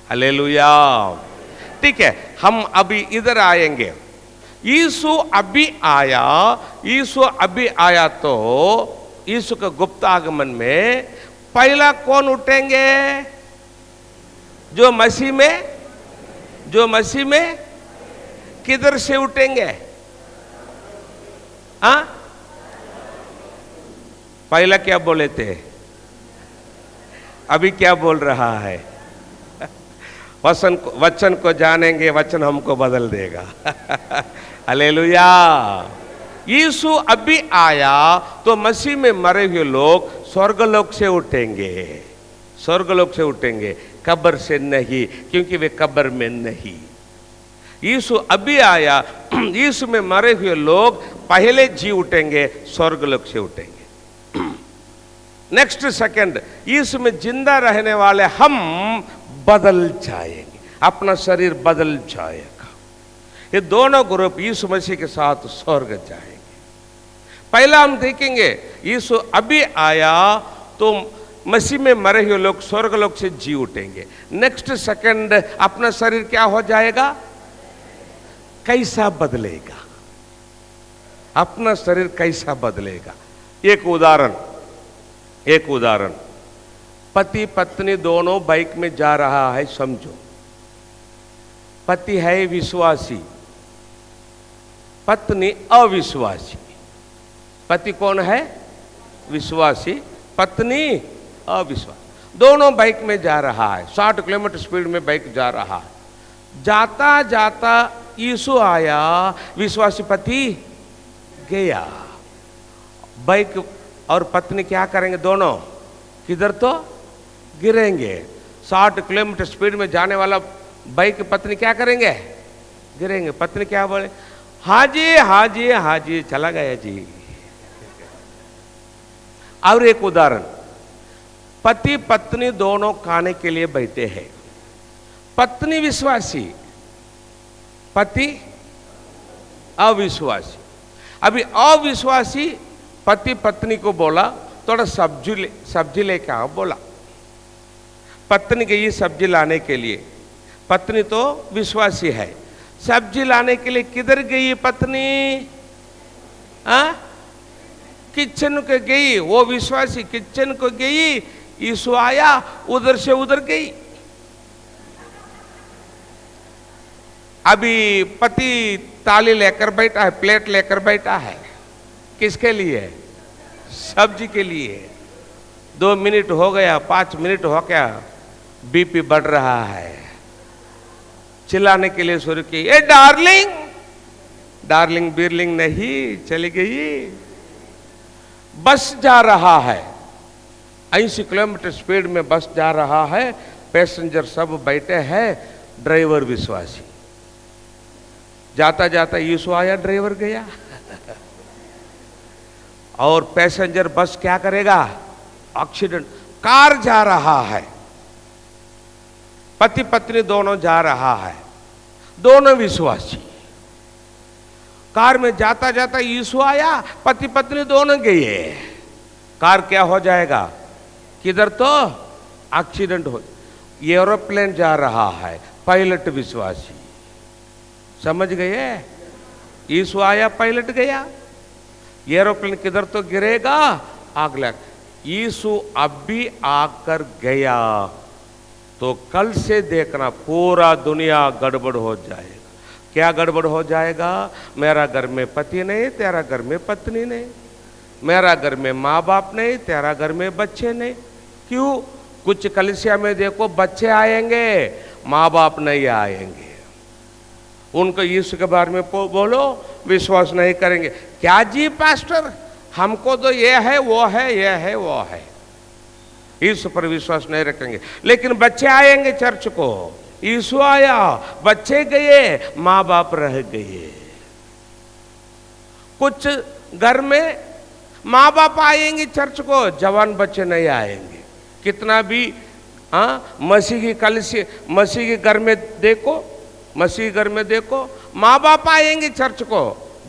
Hallelujah. ठीक है, हम अभी इधर आएंगे। यीशु अभी आया, यीशु अभी आया तो यीशु के गुप्त आगमन में पहला कौन उठेंगे? जो मसीह में किधर से उठेंगे? हाँ, पहला क्या बोले थे, अभी क्या बोल रहा है? वचन को जानेंगे, वचन हमको बदल देगा। हालेलुया। यीशु अभी आया तो मसीह में मरे हुए लोग स्वर्गलोक से उठेंगे, स्वर्गलोक से उठेंगे, कब्र से नहीं, क्योंकि वे कब्र में नहीं। यीशु अभी आया, यीशु में मरे हुए लोग पहले जी उठेंगे, स्वर्गलोक से उठेंगे। नेक्स्ट सेकंड यीशु में जिंदा रहने वाले हम बदल जाएंगे, अपना शरीर बदल जाएगा। ये दोनों ग्रुप यीशु मसीह के साथ स्वर्ग जाएंगे। पहला हम देखेंगे यीशु अभी आया तो मसीह में मरे हुए लोग स्वर्गलोक से जी उठेंगे। नेक्स्ट सेकंड अपना शरीर क्या हो जाएगा? कैसा बदलेगा? अपना शरीर कैसा बदलेगा? एक उदाहरण, पति पत्नी दोनों बाइक में जा रहा है, समझो। पति है विश्वासी, पत्नी अविश्वासी। पति कौन है? विश्वासी, पत्नी अविश्वासी। दोनों बाइक में जा रहा है, 60 किलोमीटर स्पीड में बाइक जा रहा है। जाता जाता यीशु आया, विश्वासी पति गया। बाइक और पत्नी क्या करेंगे? दोनों किधर तो गिरेंगे। 60 किलोमीटर स्पीड में जाने वाला बाइक पत्नी क्या करेंगे? गिरेंगे। पत्नी क्या बोले? हाँ जी हाँ जी हाँ जी, चला गया जी। और एक उदाहरण, पति पत्नी दोनों खाने के लिए बैठे हैं। पत्नी विश्वासी, पति अविश्वासी। अभी अविश्वासी पति पत्नी को बोला थोड़ा सब्जी लेके आओ, बोला। पत्नी गई सब्जी लाने के लिए, पत्नी तो विश्वासी है। सब्जी लाने के लिए किधर गई पत्नी? किचन को गई, वो विश्वासी किचन को गई। यीशु आया, उधर से उधर गई। अभी पति थाली लेकर बैठा है, प्लेट लेकर बैठा है, किसके लिए? सब्जी के लिए। 2 मिनट हो गया, 5 मिनट हो गया, बीपी बढ़ रहा है। चिल्लाने के लिए शुरू की, ए डार्लिंग, डार्लिंग बीरलिंग नहीं, चली गई। बस जा रहा है, 80 किलोमीटर स्पीड में बस जा रहा है, पैसेंजर सब बैठे हैं, ड्राइवर विश्वासी। जाता जाता यीशु आया, ड्राइवर गया। और पैसेंजर बस क्या करेगा? एक्सीडेंट। कार जा रहा है, पति पत्नी दोनों जा रहा है, दोनों विश्वासी। कार में जाता जाता यीशु आया, पति पत्नी दोनों गए। कार क्या हो जाएगा? किधर तो एक्सीडेंट हो। एरोप्लेन जा रहा है, पायलट विश्वासी। समझ गए? यीशु आया, पायलट गया। एरोप्लेन किधर तो गिरेगा, आग लग। यीशु अभी आकर गया तो कल से देखना पूरा दुनिया गड़बड़ हो जाएगा। क्या गड़बड़ हो जाएगा? मेरा घर में पति नहीं, तेरा घर में पत्नी नहीं। मेरा घर में माँ बाप नहीं, तेरा घर में बच्चे नहीं। क्यों? कुछ कलीसिया में देखो बच्चे आएंगे, माँ बाप नहीं आएंगे। उनको यीशु के बारे में बोलो, विश्वास नहीं करेंगे। क्या जी पास्टर, हमको तो ये है वो है, ये है वो है। यीशु पर विश्वास नहीं रखेंगे। लेकिन बच्चे आएंगे चर्च को, यीशु आया, बच्चे गए, माँ बाप रह गए। कुछ घर में माँ बाप आएंगे चर्च को, जवान बच्चे नहीं आएंगे। कितना भी मसीह की कलीसिया, मसीह के घर में देखो, मसीह घर में देखो, माँ बाप आएंगे चर्च को,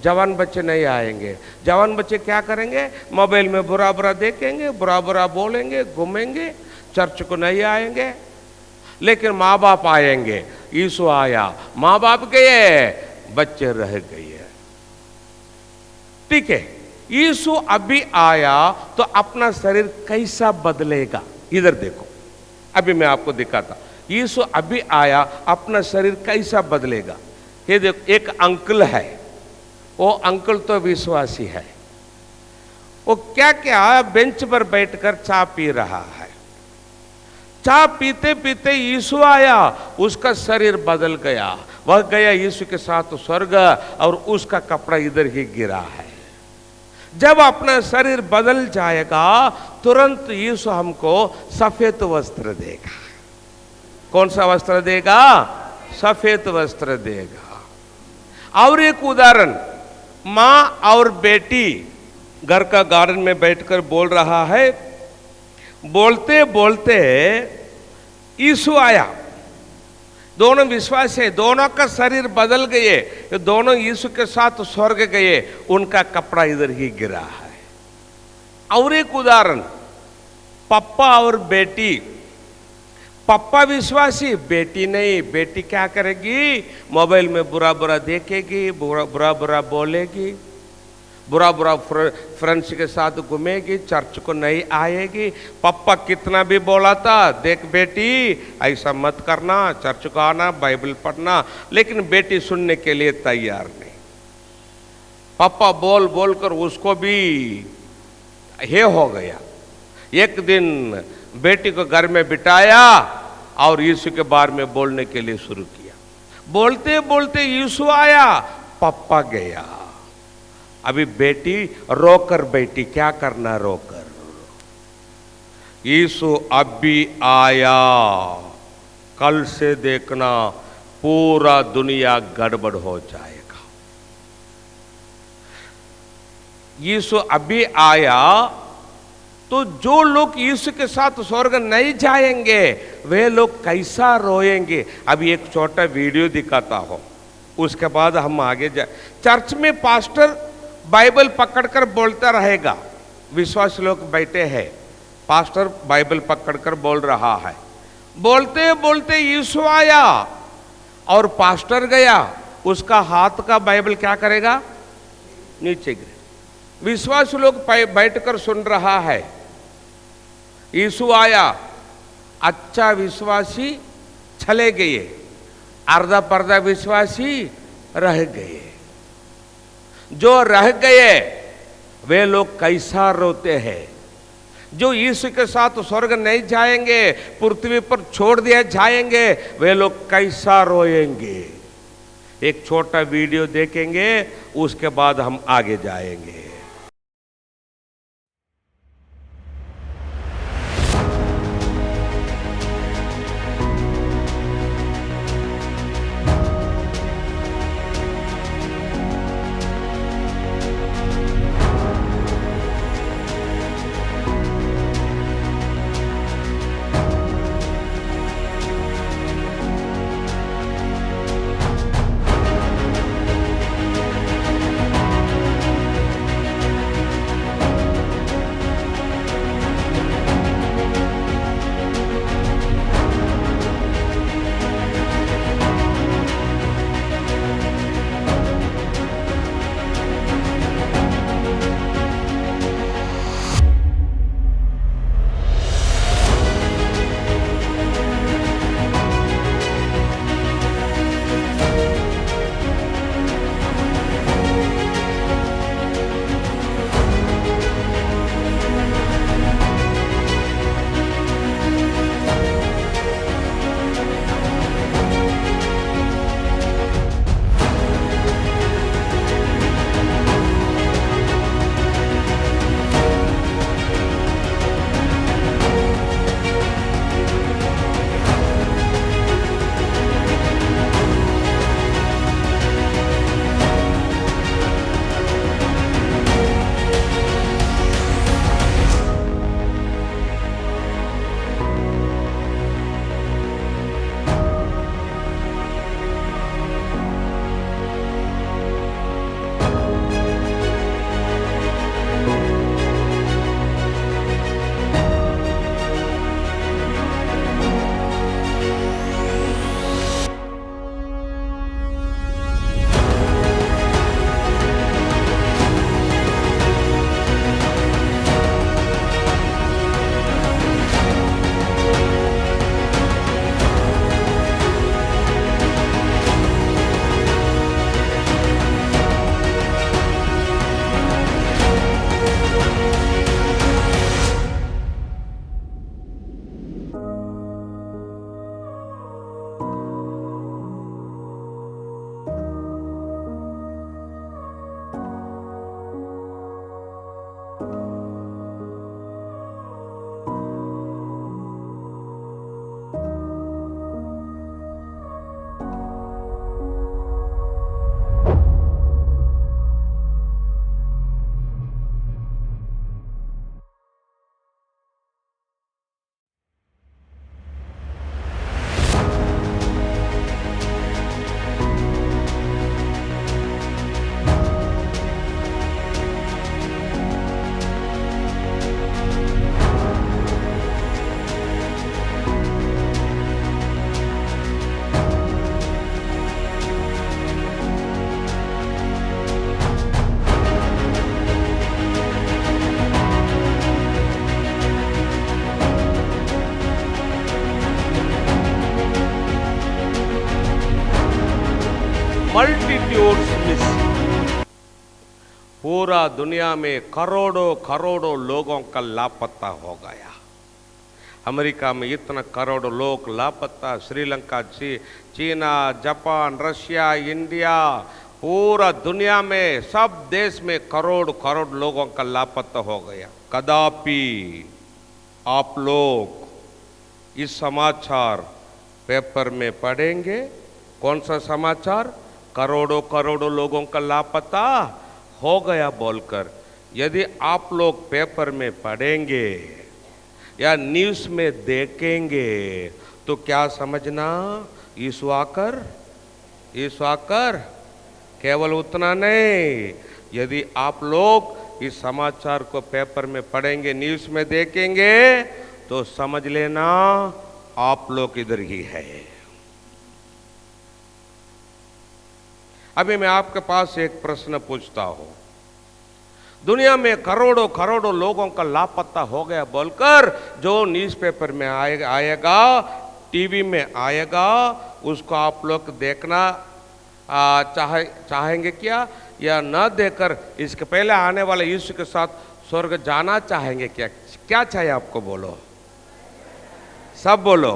जवान बच्चे नहीं आएंगे। जवान बच्चे क्या करेंगे? मोबाइल में बुरा बुरा देखेंगे, बुरा बुरा बोलेंगे, घूमेंगे, चर्च को नहीं आएंगे। लेकिन माँ बाप आएंगे। यीशु आया, माँ बाप गए, बच्चे रह गए। ठीक है, यीशु अभी आया तो अपना शरीर कैसा बदलेगा, इधर देखो। अभी मैं आपको दिखाता, यीशु अभी आया, अपना शरीर कैसा बदलेगा। ये देखो, एक अंकल है, वो अंकल तो विश्वासी है। वो क्या क्या बेंच पर बैठकर चाय पी रहा है। चाय पीते पीते यीशु आया, उसका शरीर बदल गया। वह गया यीशु के साथ स्वर्ग, और उसका कपड़ा इधर ही गिरा है। जब अपना शरीर बदल जाएगा, तुरंत यीशु हमको सफेद वस्त्र देगा। कौन सा वस्त्र देगा? सफेद वस्त्र देगा। और एक उदाहरण, माँ और बेटी घर का गार्डन में बैठकर बोल रहा है। बोलते बोलते यीशु आया। दोनों विश्वास है, दोनों का शरीर बदल गए, दोनों यीशु के साथ स्वर्ग गए, उनका कपड़ा इधर ही गिरा है। और एक उदाहरण, पप्पा और बेटी। पप्पा विश्वासी, बेटी नहीं। बेटी क्या करेगी? मोबाइल में बुरा बुरा देखेगी, बुरा बुरा बोलेगी, बुरा बुरा फ्रेंड्स के साथ घूमेगी, चर्च को नहीं आएगी। पापा कितना भी बोला था, देख बेटी ऐसा मत करना, चर्च को आना, बाइबल पढ़ना, लेकिन बेटी सुनने के लिए तैयार नहीं। पापा बोल बोल कर उसको भी ये हो गया। एक दिन बेटी को घर में बिठाया और यीशु के बारे में बोलने के लिए शुरू किया। बोलते बोलते यीशु आया, पापा गया। अभी बेटी रोकर बैठी, क्या करना रोकर? यीशु अभी आया, कल से देखना पूरा दुनिया गड़बड़ हो जाएगा। यीशु अभी आया तो जो लोग यीशु के साथ स्वर्ग नहीं जाएंगे, वे लोग कैसा रोएंगे। अभी एक छोटा वीडियो दिखाता हूं, उसके बाद हम आगे जाए। चर्च में पास्टर बाइबल पकड़कर बोलता रहेगा। विश्वासी लोग बैठे हैं, पास्टर बाइबल पकड़कर बोल रहा है। बोलते बोलते यीशु आया और पास्टर गया, उसका हाथ का बाइबल क्या करेगा? नीचे गिरे। विश्वासी लोग बैठकर सुन रहा है। यीशु आया, अच्छा विश्वासी चले गए, अर्धा पर्दा विश्वासी रह गए। जो रह गए वे लोग कैसा रोते हैं। जो यीशु के साथ स्वर्ग नहीं जाएंगे, पृथ्वी पर छोड़ दिए जाएंगे, वे लोग कैसा रोएंगे। एक छोटा वीडियो देखेंगे, उसके बाद हम आगे जाएंगे। Multitudes missing. पूरा दुनिया में करोड़ों करोड़ों लोगों का लापता हो गया। अमेरिका में इतना करोड़ों लोग लापता, श्रीलंका, चीना, जापान, रशिया, इंडिया, पूरा दुनिया में सब देश में करोड़ करोड़ लोगों का लापता हो गया। कदापि आप लोग इस समाचार पेपर में पढ़ेंगे। कौन सा समाचार? करोड़ों करोड़ों लोगों का लापता हो गया बोलकर। यदि आप लोग पेपर में पढ़ेंगे या न्यूज़ में देखेंगे तो क्या समझना, यीशु आकर केवल उतना नहीं, यदि आप लोग इस समाचार को पेपर में पढ़ेंगे, न्यूज़ में देखेंगे तो समझ लेना आप लोग इधर ही है। अभी मैं आपके पास एक प्रश्न पूछता हूं। दुनिया में करोड़ों करोड़ों लोगों का लापता हो गया बोलकर जो न्यूज़पेपर में आएगा, टीवी में आएगा, उसको आप लोग देखना चाहेंगे क्या, या न देकर इसके पहले आने वाले यीशु के साथ स्वर्ग जाना चाहेंगे क्या? क्या चाहिए आपको? बोलो, सब बोलो।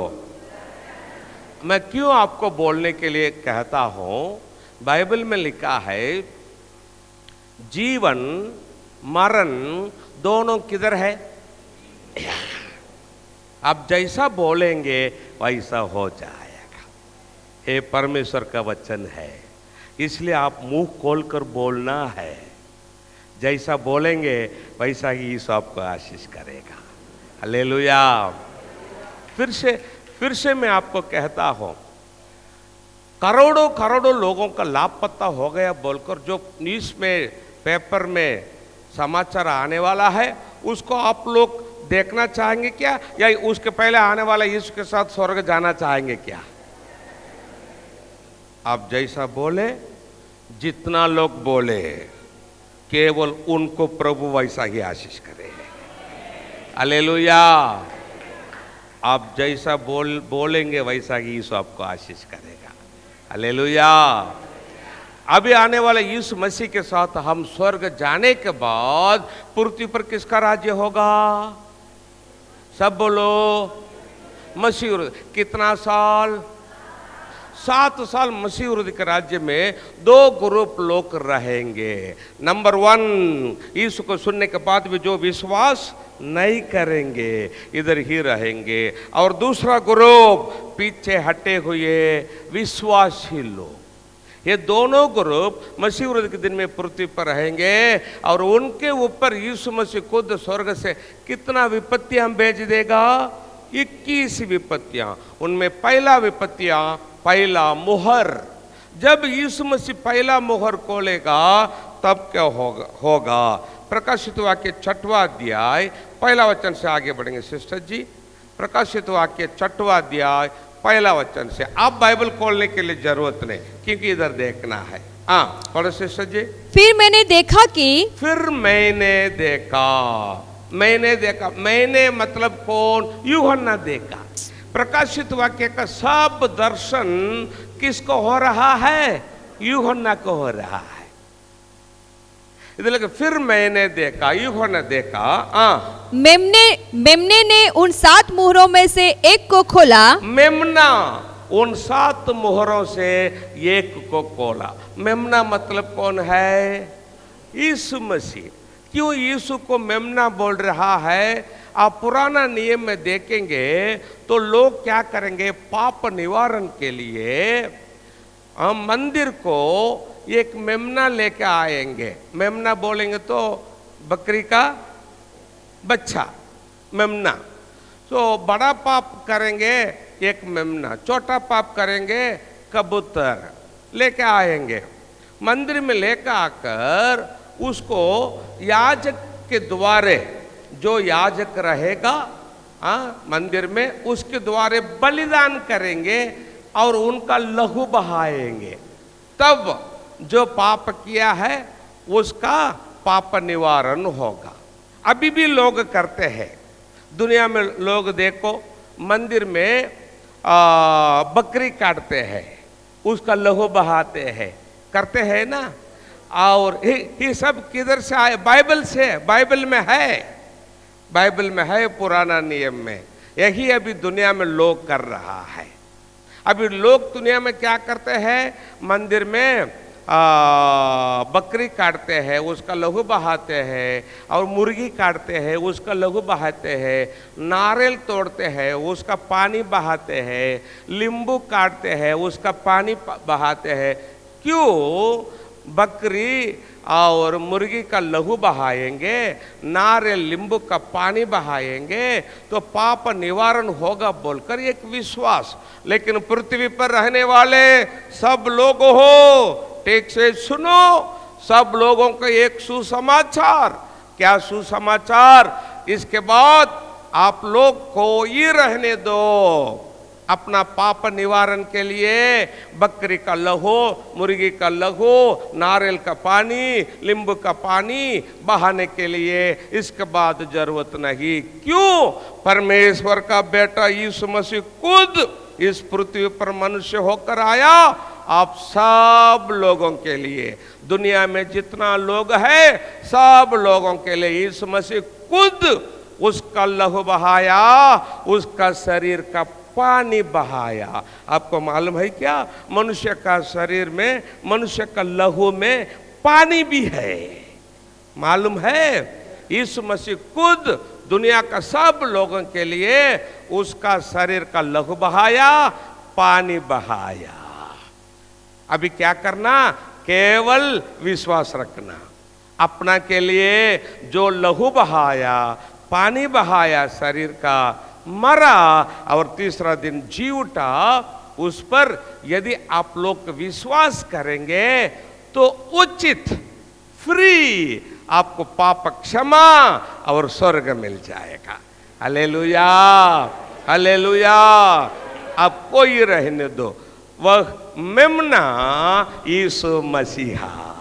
मैं क्यों आपको बोलने के लिए कहता हूं? बाइबल में लिखा है जीवन मरण दोनों किधर है? आप जैसा बोलेंगे वैसा हो जाएगा। ये परमेश्वर का वचन है, इसलिए आप मुंह खोलकर बोलना है। जैसा बोलेंगे वैसा ही यीशु आपको आशीष करेगा। हालेलुया। फिर से मैं आपको कहता हूं, करोड़ों करोड़ों लोगों का लापता हो गया बोलकर जो न्यूज़ में पेपर में समाचार आने वाला है, उसको आप लोग देखना चाहेंगे क्या, या उसके पहले आने वाला यीशु के साथ स्वर्ग जाना चाहेंगे क्या? आप जैसा बोले, जितना लोग बोले, केवल उनको प्रभु वैसा ही आशीष करे। हालेलुया। आप जैसा बोलेंगे वैसा ही यीशु आपको आशीष करेगा। हालेलुया। अभी आने वाले यीशु मसीह के साथ हम स्वर्ग जाने के बाद पृथ्वी पर किसका राज्य होगा? सब बोलो, मसीह। कितना साल? 7 साल मसीह के राज्य में 2 ग्रुप लोग रहेंगे। नंबर 1, यीशु को सुनने के बाद भी जो विश्वास नहीं करेंगे इधर ही रहेंगे, और दूसरा ग्रुप पीछे हटे हुए विश्वासी लोग। ये दोनों ग्रुप मसीह के दिन में पृथ्वी पर रहेंगे, और उनके ऊपर यीशु मसीह खुद स्वर्ग से कितना विपत्तियां भेज देगा? 21 विपत्तियां। उनमें पहला विपत्तियां, पहला मुहर। जब यीशु मसीह पहला मुहर खोलेगा तब क्या होगा? प्रकाशित वाक्य 6वां अध्याय पहला वचन से आगे बढ़ेंगे सिस्टर जी। प्रकाशित वाक्य 6वां अध्याय पहला वचन से। आप बाइबल खोलने के लिए जरूरत नहीं, क्योंकि इधर देखना है। पढ़ो सिस्टर जी। फिर मैंने देखा कि मैंने मतलब कौन? यूहन्ना देखा। प्रकाशित वाक्य का सब दर्शन किसको हो रहा है? यूहन्ना को हो रहा है। इधर फिर मैंने देखा, यूहन्ना देखा। मेमने ने उन 7 मुहरों में से एक को खोला। मेमना उन 7 मुहरों से एक को खोला। मेमना मतलब कौन है? यीशु मसीह। क्यों यीशु को मेमना बोल रहा है? आप पुराना नियम में देखेंगे तो लोग क्या करेंगे? पाप निवारण के लिए मंदिर को एक मेमना लेके आएंगे। मेमना बोलेंगे तो बकरी का बच्चा, मेमना। तो बड़ा पाप करेंगे एक मेमना, छोटा पाप करेंगे कबूतर लेके आएंगे। मंदिर में लेकर आकर उसको याजक के द्वारे, जो याजक रहेगा मंदिर में, उसके द्वारे बलिदान करेंगे और उनका लहू बहाएंगे। तब जो पाप किया है उसका पाप निवारण होगा। अभी भी लोग करते हैं दुनिया में। लोग देखो मंदिर में बकरी काटते हैं, उसका लहू बहाते हैं। करते हैं ना। और ये सब किधर से आए? बाइबल से। बाइबल में है, बाइबल में है, पुराना नियम में। यही अभी दुनिया में लोग कर रहा है। अभी लोग दुनिया में क्या करते हैं? मंदिर में बकरी काटते हैं, उसका लहू बहाते हैं, और मुर्गी काटते हैं, उसका लहू बहाते हैं, नारियल तोड़ते हैं, उसका पानी बहाते हैं, नींबू काटते हैं, उसका पानी बहाते हैं। क्यों? बकरी और मुर्गी का लहू बहाएंगे, नारियल नींबू का पानी बहाएंगे तो पाप निवारण होगा बोलकर एक विश्वास। लेकिन पृथ्वी पर रहने वाले सब लोग हो, ठीक से सुनो, सब लोगों को एक सुसमाचार। क्या सुसमाचार? इसके बाद आप लोग को ये रहने दो, अपना पाप निवारण के लिए बकरी का लहू, मुर्गी का लहू, नारियल का पानी, नींबू का पानी बहाने के लिए इसके बाद जरूरत नहीं। क्यों? परमेश्वर का बेटा यीशु मसीह खुद इस पृथ्वी पर मनुष्य होकर आया, आप सब लोगों के लिए। दुनिया में जितना लोग है सब लोगों के लिए यीशु मसीह खुद उसका लहू बहाया, उसका शरीर का पानी बहाया। आपको मालूम है क्या? मनुष्य का शरीर में, मनुष्य का लहू में पानी भी है। मालूम है? यीशु मसीह खुद दुनिया का सब लोगों के लिए उसका शरीर का लहू बहाया, पानी बहाया। अभी क्या करना? केवल विश्वास रखना। अपना के लिए जो लहू बहाया, पानी बहाया शरीर का, मरा और तीसरा दिन जी उठा, उस पर यदि आप लोग विश्वास करेंगे तो उचित, फ्री आपको पाप क्षमा और स्वर्ग मिल जाएगा। Hallelujah, hallelujah. आप कोई रहने दो, वह मेमना यीशु मसीहा।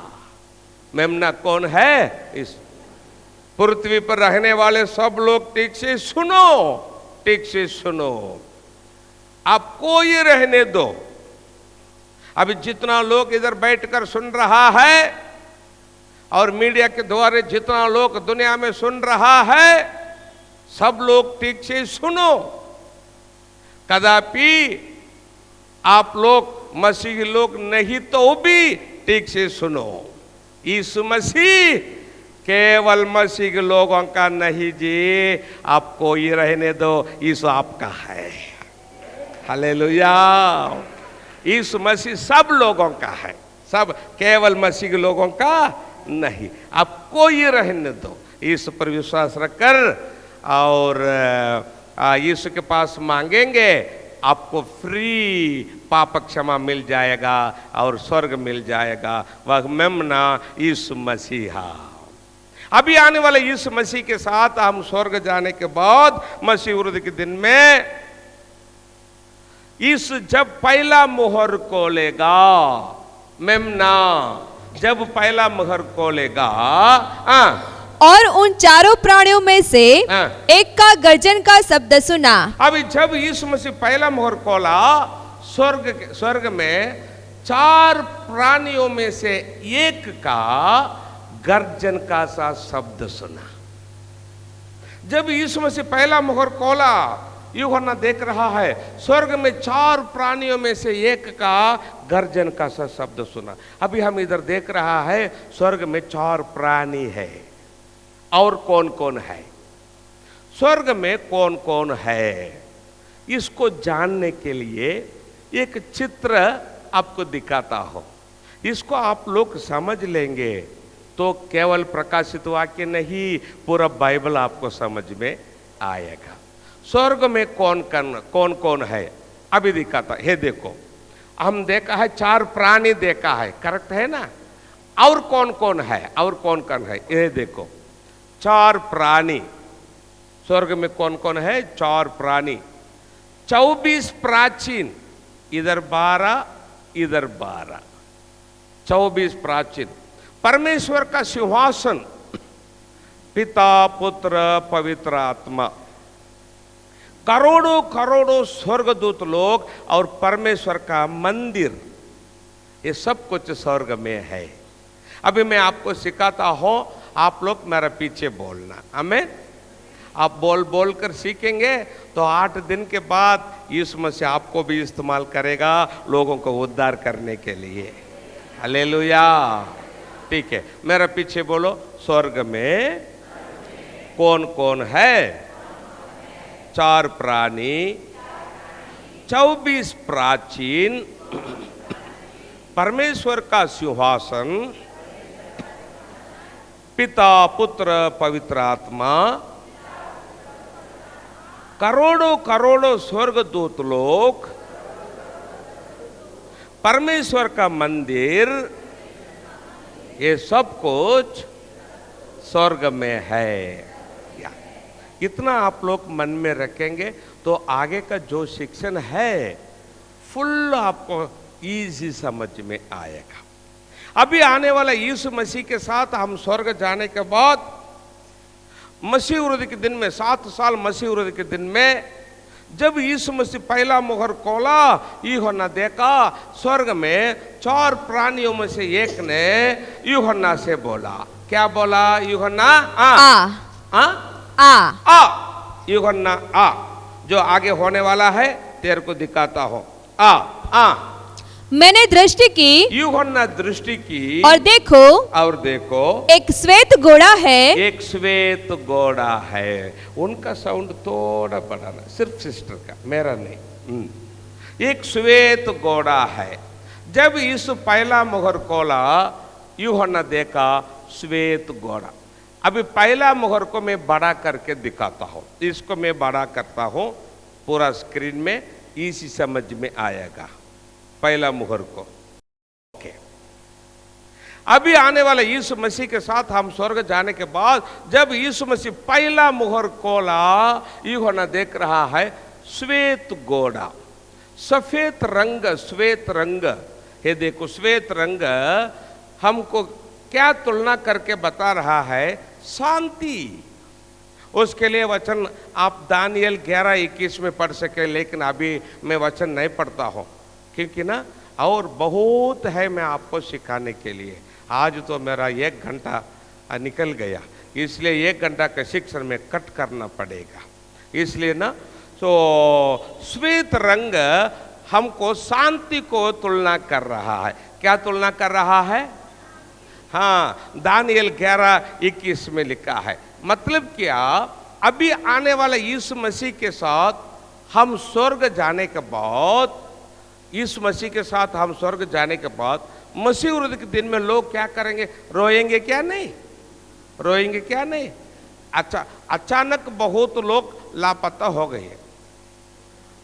मेमना कौन है? इस पृथ्वी पर रहने वाले सब लोग ठीक से सुनो, ठीक से सुनो। आप कोई रहने दो। अभी जितना लोग इधर बैठकर सुन रहा है और मीडिया के द्वारा जितना लोग दुनिया में सुन रहा है, सब लोग ठीक से सुनो। कदापि आप लोग मसीही लोग नहीं तो भी ठीक से सुनो। यीशु मसीह केवल मसीह के लोगों का नहीं जी, आपको ये रहने दो, यीशु आपका है। हालेलुया। यीशु मसीह सब लोगों का है, सब, केवल मसीह के लोगों का नहीं। आपको ये रहने दो। यीशु पर विश्वास रखकर और यीशु के पास मांगेंगे, आपको फ्री पाप क्षमा मिल जाएगा और स्वर्ग मिल जाएगा। वह मेमना यीशु मसीहा। अभी आने वाले यीशु मसीह के साथ हम स्वर्ग जाने के बाद मसीह विरुद्ध के दिन में यीशु जब पहला मोहर खोलेगा, मेमना जब पहला मोहर खोलेगा, और उन चारों प्राणियों में से एक का गर्जन का शब्द सुना। अभी जब यीशु मसीह पहला मोहर खोला, स्वर्ग में चार प्राणियों में से एक का गर्जन का सा शब्द सुना। जब यीशु मसीह पहला मोहर खोला, यूहन्ना देख रहा है स्वर्ग में चार प्राणियों में से एक का गर्जन का सा शब्द सुना। अभी हम इधर देख रहा है स्वर्ग में चार प्राणी है। और कौन कौन है स्वर्ग में? कौन कौन है? इसको जानने के लिए एक चित्र आपको दिखाता हो। इसको आप लोग समझ लेंगे तो केवल प्रकाशित वाक्य नहीं, पूरा बाइबल आपको समझ में आएगा। स्वर्ग में कौन कौन है अभी दिखाता है। देखो, हम देखा है चार प्राणी देखा है, करेक्ट है ना? और कौन कौन है? और कौन कौन है? ये देखो, चार प्राणी स्वर्ग में कौन कौन है? चार प्राणी, 24 प्राचीन, इधर 12, इधर 12, 24 प्राचीन। परमेश्वर का सिंहासन, पिता, पुत्र, पवित्र आत्मा, करोड़ों करोड़ों स्वर्गदूत लोग और परमेश्वर का मंदिर, ये सब कुछ स्वर्ग में है। अभी मैं आपको सिखाता हूं, आप लोग मेरे पीछे बोलना। आमीन। आप बोल बोल कर सीखेंगे तो 8 दिन के बाद यीशु मसीह आपको भी इस्तेमाल करेगा लोगों को उद्धार करने के लिए। हालेलुया। ठीक है, मेरे पीछे बोलो, स्वर्ग में कौन कौन है? 4 प्राणी, 24 प्राचीन, परमेश्वर का सिंहासन, पिता पुत्र पवित्र आत्मा, करोड़ों करोड़ों स्वर्गदूत लोग, परमेश्वर का मंदिर, ये सब कुछ स्वर्ग में है। इतना आप लोग मन में रखेंगे तो आगे का जो शिक्षण है फुल आपको इजी समझ में आएगा। अभी आने वाला यीशु मसीह के साथ हम स्वर्ग जाने के बाद मसीह विरोधी के दिन में, 7 साल मसीह विरोधी के दिन में, जब यीशु मसीह पहला मुहर खोला, यूहन्ना देखा स्वर्ग में 4 प्राणियों में से एक ने यूहन्ना से बोला। क्या बोला यूहन्ना? आ यूहन्ना आ, जो आगे होने वाला है तेरे को दिखाता हो। आ मैंने दृष्टि की, यूहन्ना दृष्टि की, और देखो एक श्वेत घोड़ा है। एक श्वेत घोड़ा है। उनका साउंड थोड़ा बढ़ाना, सिर्फ सिस्टर का, मेरा नहीं। एक श्वेत घोड़ा है। जब यीशु पहला मुहर खोला, यूहन्ना देखा श्वेत घोड़ा। अभी पहला मुहर को मैं बड़ा करके दिखाता हूं, इसको मैं बड़ा करता हूं, पूरा स्क्रीन में इसी समझ में आएगा पहला मुहर को। ओके। अभी आने वाला यीशु मसीह के साथ हम स्वर्ग जाने के बाद जब यीशु मसीह पहला मुहर खोला, यूहन्ना देख रहा है श्वेत घोड़ा, सफेद रंग, श्वेत रंग। ये देखो श्वेत रंग हमको क्या तुलना करके बता रहा है? शांति। उसके लिए वचन आप दानियल 11:21 में पढ़ सके, लेकिन अभी मैं वचन नहीं पढ़ता हूं क्योंकि ना और बहुत है मैं आपको सिखाने के लिए। आज तो मेरा 1 घंटा निकल गया, इसलिए 1 घंटा का शिक्षण में कट करना पड़ेगा। इसलिए ना तो श्वेत रंग हमको शांति को तुलना कर रहा है। क्या तुलना कर रहा है? हाँ, दानियल 11:21 में लिखा है। मतलब क्या? अभी आने वाला यीशु मसीह के साथ हम स्वर्ग जाने के बाद, यीशु मसीह के साथ हम स्वर्ग जाने के बाद मसीह विरोधी के दिन में लोग क्या करेंगे? रोएंगे क्या? नहीं रोएंगे क्या? नहीं। अच्छा, अचानक बहुत लोग लापता हो गए,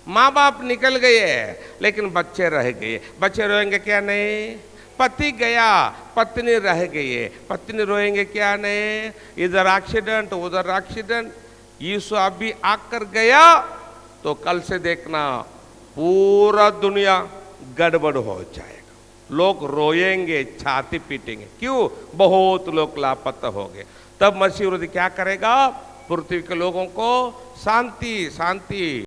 माँ बाप निकल गए लेकिन बच्चे रह गए। बच्चे रोएंगे क्या? नहीं। पति गया, पत्नी रह गई, पत्नी रोएंगे क्या? नहीं। इधर एक्सीडेंट, उधर एक्सीडेंट। यीशु अभी आकर गया तो कल से देखना पूरा दुनिया गड़बड़ हो जाएगा। लोग रोएंगे, छाती पीटेंगे। क्यों? बहुत लोग लापता हो गए। तब मसीह विरोधी क्या करेगा? पृथ्वी के लोगों को शांति शांति